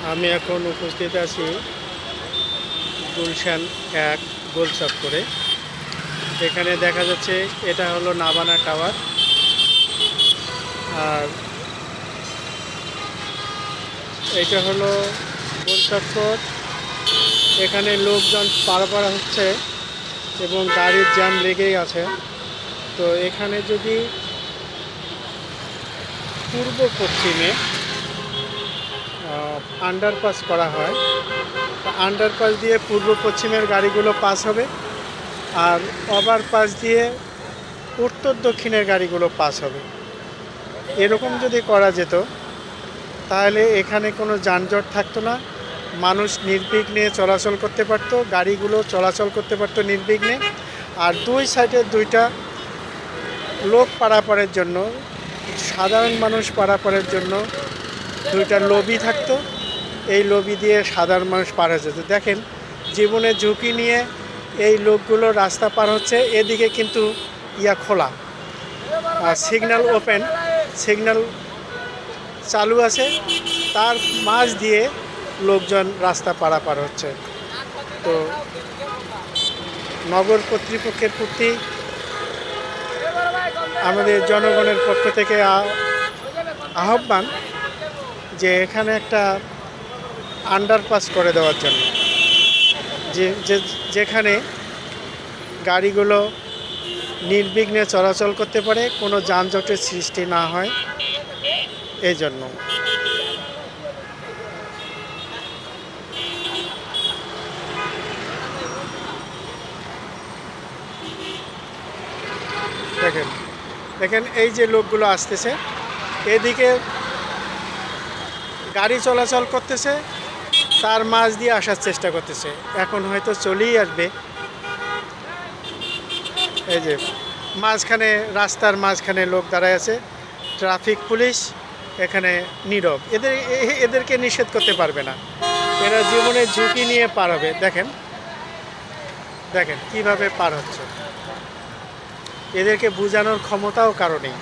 আমি এখন উপস্থিত আছি গুলশান 1 গোল চত্বরে। এখানে দেখা যাচ্ছে এটা হলো নাবানা টাওয়ার। আর এটা হলো গোল চত্বর। এখানে লোকজন পারাপার হচ্ছে এবং গাড়ির জ্যাম লেগেই আছে। তো এখানে যদি পূর্ব পশ্চিমে আন্ডারপাস করা হয়, আন্ডারপাস দিয়ে পূর্ব পশ্চিমের গাড়িগুলো পাস হবে, আর ওভারপাস দিয়ে উত্তর দক্ষিণের গাড়িগুলো পাস হবে। এরকম যদি করা যেত তাহলে এখানে কোনো যানজট থাকতো না, মানুষ নির্বিঘ্নে চলাচল করতে পারতো, গাড়িগুলো চলাচল করতে পারতো নির্বিঘ্নে। আর দুই সাইডে দুইটা লোক পারাপারের জন্য, সাধারণ মানুষ পারাপারের জন্য দুইটা লবি থাকতো। এই লবি দিয়ে সাধারণ মানুষ পার হয়ে যেত। দেখেন, জীবনের ঝুঁকি নিয়ে এই লোকগুলো রাস্তা পার হচ্ছে। এদিকে কিন্তু খোলা, আর সিগন্যাল ওপেন, সিগন্যাল চালু আছে, তার মাঝ দিয়ে লোকজন রাস্তা পারাপার হচ্ছে। তো নগর কর্তৃপক্ষের প্রতি আমাদের জনগণের পক্ষ থেকে আহ্বান যে এখানে একটা আন্ডারপাস করে দেওয়ার জন্য, যেখানে গাড়িগুলো নির্বিঘ্নে চলাচল করতে পারে, কোনো যানজটের সৃষ্টি না হয়। এই জন্য দেখেন দেখেন এই যে লোকগুলো আসতেছে, এদিকে গাড়ি চলাচল করতেছে, তার মাঝ দিয়ে আসার চেষ্টা করতেছে। এখন হয়তো চলেই আসবে। এই যে মাঝখানে, রাস্তার মাঝখানে লোক দাঁড়ায় আছে, ট্রাফিক পুলিশ এখানে নীরব। এদেরকে নিষেধ করতে পারবে না, এরা জীবনের ঝুঁকি নিয়ে পার হবে। দেখেন দেখেন কিভাবে পার হচ্ছে, এদেরকে বোঝানোর ক্ষমতাও কারো নেই।